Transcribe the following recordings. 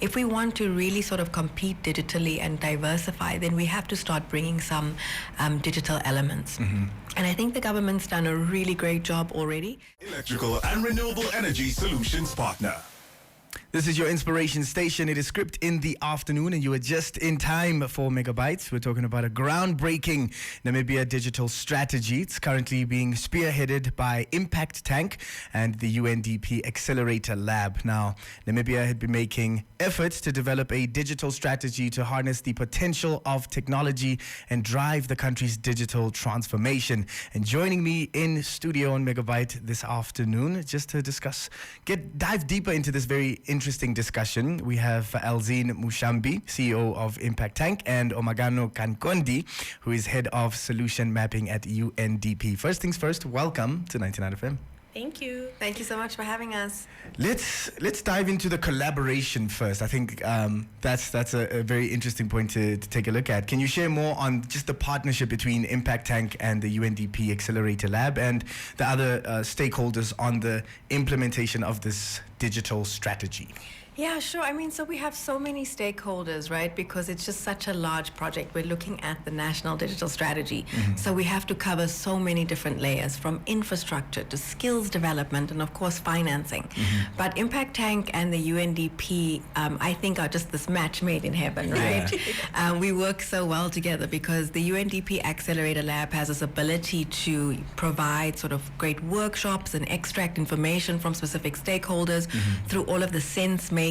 if we want to really sort of compete digitally and diversify, then we have to start bringing some digital elements. And I think the government's done a really great job already. Electrical and renewable energy solutions partner. This is your inspiration station. It is Skrypt in the afternoon, and you are just in time for Megabytes. We're talking about a groundbreaking Namibia Digital Strategy. It's currently being spearheaded by Impact Tank and the UNDP Accelerator Lab. Now, Namibia had been making efforts to develop a digital strategy to harness the potential of technology and drive the country's digital transformation. And joining me in studio on Megabyte this afternoon, just to dive deeper into this very interesting discussion, we have Elzine Mushambi, CEO of Impact Tank, and Omagano Kankondi, who is head of solution mapping at UNDP. First things first, welcome to 99 FM. Thank you. Thank you so much for having us. Let's dive into the collaboration first. I think that's a very interesting point to take a look at. Can you share more on just the partnership between Impact Tank and the UNDP Accelerator Lab and the other stakeholders on the implementation of this digital strategy? Yeah, sure. I mean, so we have so many stakeholders, right? Because it's just such a large project. We're looking at the National Digital Strategy. So we have to cover so many different layers, from infrastructure to skills development and, of course, financing. But Impact Tank and the UNDP, I think, are just this match made in heaven, right? Yeah. We work so well together because the UNDP Accelerator Lab has this ability to provide sort of great workshops and extract information from specific stakeholders through all of the sense making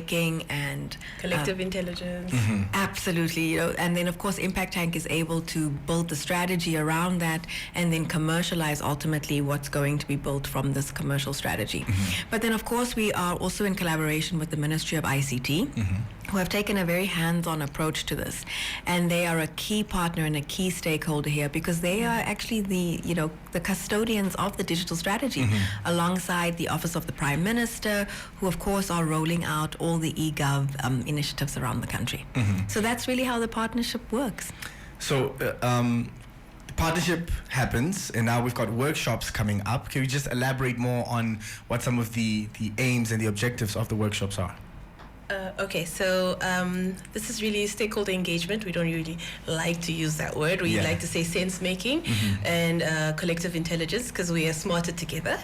and collective intelligence. Absolutely, and then of course Impact Tank is able to build the strategy around that and then commercialize ultimately what's going to be built from this commercial strategy. But then of course we are also in collaboration with the Ministry of ICT, who have taken a very hands-on approach to this, and they are a key partner and a key stakeholder here because they are actually the custodians of the digital strategy, alongside the Office of the Prime Minister, who of course are rolling out all the eGov initiatives around the country. So that's really how the partnership works. So the partnership happens, and now we've got workshops coming up. Can you just elaborate more on what some of the aims and the objectives of the workshops are? Okay, so this is really stakeholder engagement. We don't really like to use that word. We like to say sense making and collective intelligence, because we are smarter together.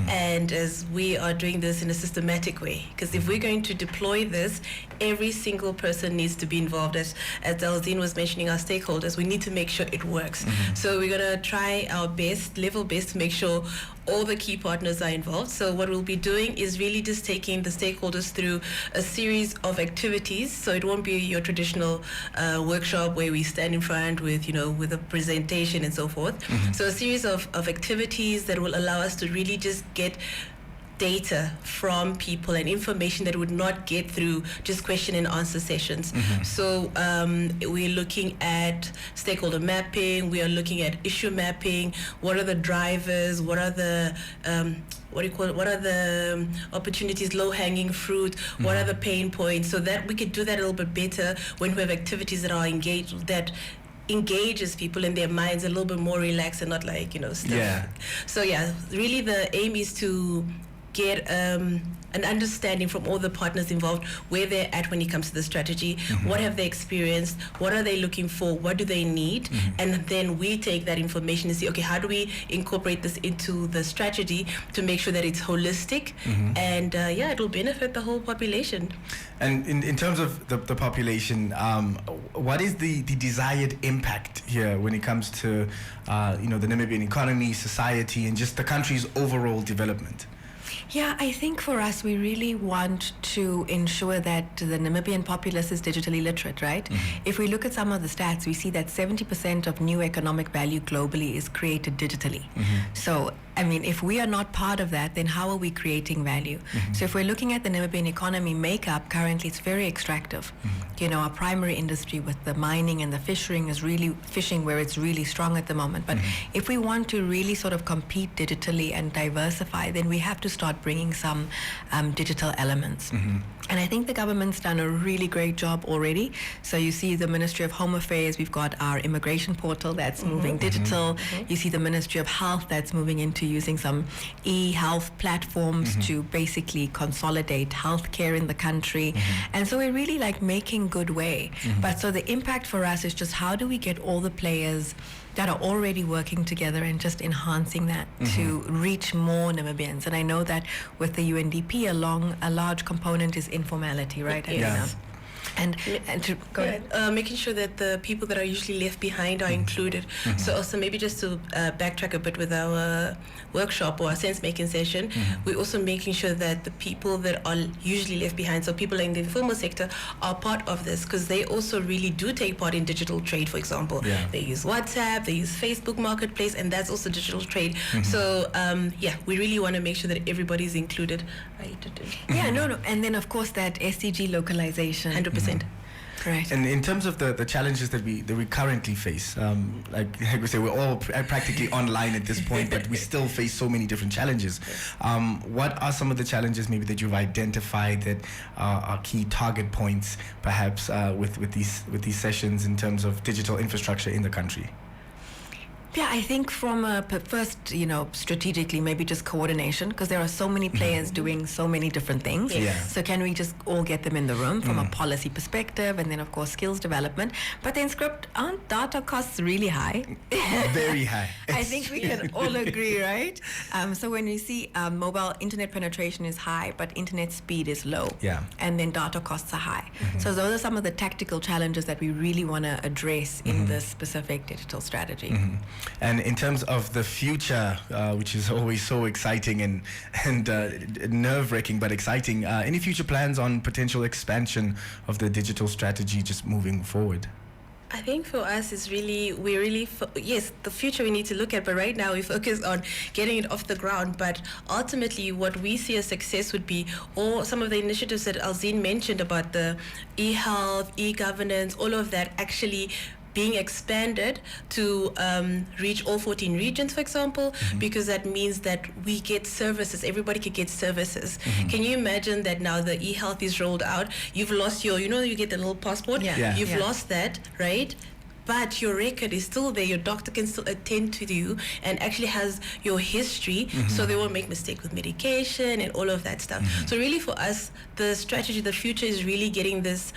And as we are doing this in a systematic way, because if we're going to deploy this, every single person needs to be involved. As Elzine was mentioning, our stakeholders, we need to make sure it works. So we're going to try our best, level best, to make sure all the key partners are involved. So what we'll be doing is really just taking the stakeholders through a series of activities. So it won't be your traditional workshop where we stand in front with a presentation and so forth. So a series of activities that will allow us to really just get data from people and information that would not get through just question and answer sessions. So we're looking at stakeholder mapping, we are looking at issue mapping, what are the drivers, what are the what are the opportunities, low-hanging fruit, what are the pain points, so that we could do that a little bit better when we have activities that are engaged, that engages people in their minds a little bit more relaxed and not like, stuff. So really the aim is to get an understanding from all the partners involved where they're at when it comes to the strategy, what have they experienced, what are they looking for, what do they need, and then we take that information and see, okay, how do we incorporate this into the strategy to make sure that it's holistic and it will benefit the whole population. And in terms of the population, what is the desired impact here when it comes to the Namibian economy, society, and just the country's overall development? Yeah, I think for us, we really want to ensure that the Namibian populace is digitally literate, right? If we look at some of the stats, we see that 70% of new economic value globally is created digitally. So, I mean, if we are not part of that, then how are we creating value? So if we're looking at the Namibian economy makeup, currently it's very extractive. Our primary industry with the mining and the fishing is really fishing where it's really strong at the moment. But if we want to really sort of compete digitally and diversify, then we have to start start bringing some digital elements. And I think the government's done a really great job already. So you see the Ministry of Home Affairs, we've got our immigration portal that's moving digital. You see the Ministry of Health that's moving into using some e-health platforms to basically consolidate healthcare in the country. And so we're really like making good way. But so the impact for us is just how do we get all the players that are already working together and just enhancing that to reach more Namibians. And I know that with the UNDP, a large component is informality, right? Yes. And to go ahead. Making sure that the people that are usually left behind are included. So also maybe just to backtrack a bit with our workshop or our sense-making session, we're also making sure that the people that are usually left behind, so people in the informal sector, are part of this, because they also really do take part in digital trade, for example. They use WhatsApp, they use Facebook Marketplace, and that's also digital trade. So we really want to make sure that everybody's included. And then of course that SDG localization. 100%. Correct. And in terms of the challenges that we currently face, like we say, we're all practically online at this point, but we still face so many different challenges. What are some of the challenges maybe that you've identified that are key target points, perhaps with these sessions in terms of digital infrastructure in the country? Yeah, I think from first, strategically, maybe just coordination, because there are so many players doing so many different things. So can we just all get them in the room from a policy perspective, and then of course skills development. But then Skrypt, aren't data costs really high? Very high. I think we can all agree, right? So when you see mobile internet penetration is high, but internet speed is low, and then data costs are high. So those are some of the tactical challenges that we really want to address in this specific digital strategy. And in terms of the future, which is always so exciting and nerve-wracking, but exciting, any future plans on potential expansion of the digital strategy just moving forward? I think for us is yes, the future we need to look at, but right now we focus on getting it off the ground. But ultimately what we see as success would be all some of the initiatives that Elzine mentioned about the e-health, e-governance, all of that actually being expanded to reach all 14 regions, for example, because that means that we get services. Everybody could get services. Can you imagine that now the e-health is rolled out? You've lost you get the little passport. You've lost that, right? But your record is still there. Your doctor can still attend to you and actually has your history, so they won't make mistakes with medication and all of that stuff. So really for us, the strategy, the future is really getting this.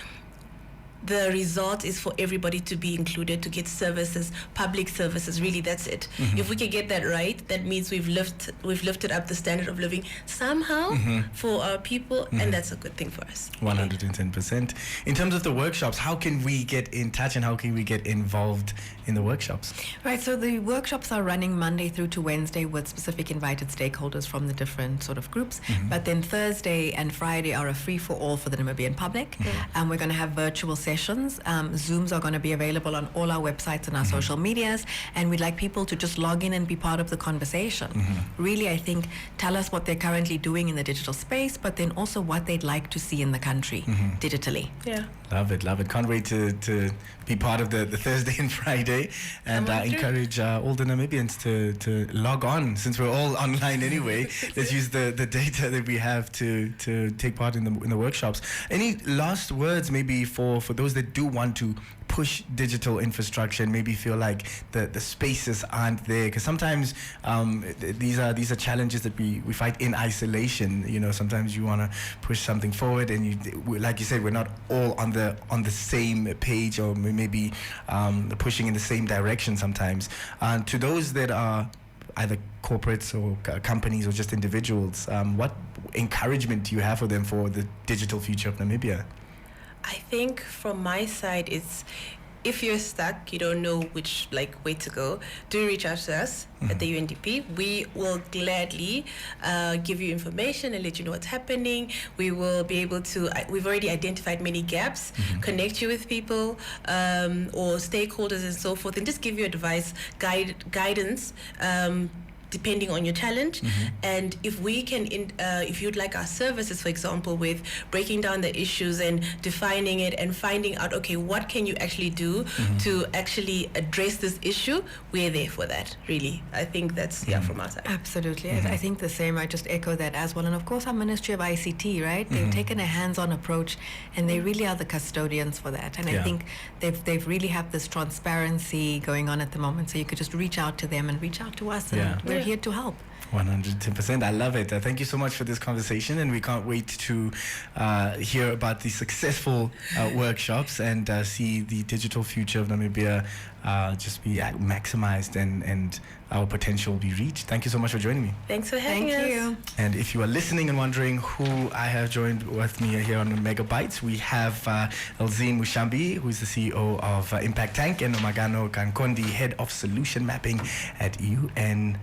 The result is for everybody to be included, to get services, public services. Really, that's it. If we can get that right, that means we've lifted up the standard of living somehow for our people, and that's a good thing for us. 110%. In terms of the workshops, how can we get in touch and how can we get involved in the workshops? Right, so the workshops are running Monday through to Wednesday with specific invited stakeholders from the different sort of groups. But then Thursday and Friday are a free-for-all for the Namibian public. And we're going to have virtual sessions. Zooms are going to be available on all our websites and our social medias, and we'd like people to just log in and be part of the conversation. Really, I think, tell us what they're currently doing in the digital space, but then also what they'd like to see in the country digitally. Love it. Can't wait to be part of the Thursday and Friday, and encourage all the Namibians to log on, since we're all online anyway. Let's use the data that we have to take part in the workshops. Any last words maybe for those that do want to push digital infrastructure and maybe feel like the spaces aren't there? Because sometimes these are challenges that we fight in isolation. Sometimes you want to push something forward, and like you said, we're not all on the same page, or maybe pushing in the same direction sometimes. To those that are either corporates or companies or just individuals, what encouragement do you have for them for the digital future of Namibia? I think from my side, it's if you're stuck, you don't know which way to go, do reach out to us at the UNDP. We will gladly give you information and let you know what's happening. We will be able to, we've already identified many gaps, connect you with people or stakeholders and so forth, and just give you advice, guidance, depending on your challenge. And if we can, if you'd like our services, for example, with breaking down the issues and defining it and finding out, okay, what can you actually do to actually address this issue, we're there for that, really. I think that's, from our side. Absolutely. I think the same. I just echo that as well. And of course, our Ministry of ICT, right? They've taken a hands-on approach, and they really are the custodians for that. And I think they've really have this transparency going on at the moment. So you could just reach out to them and reach out to us, and we're here to help. 110%. I love it. Thank you so much for this conversation, and we can't wait to hear about the successful workshops and see the digital future of Namibia just be maximized and our potential be reached. Thank you so much for joining me. Thanks for having us. Thank you. And if you are listening and wondering who I have joined with me here on Megabytes, we have Elzine Mushambi, who is the CEO of Impact Tank, and Omagano Kankondi, Head of Solution Mapping at UNDP.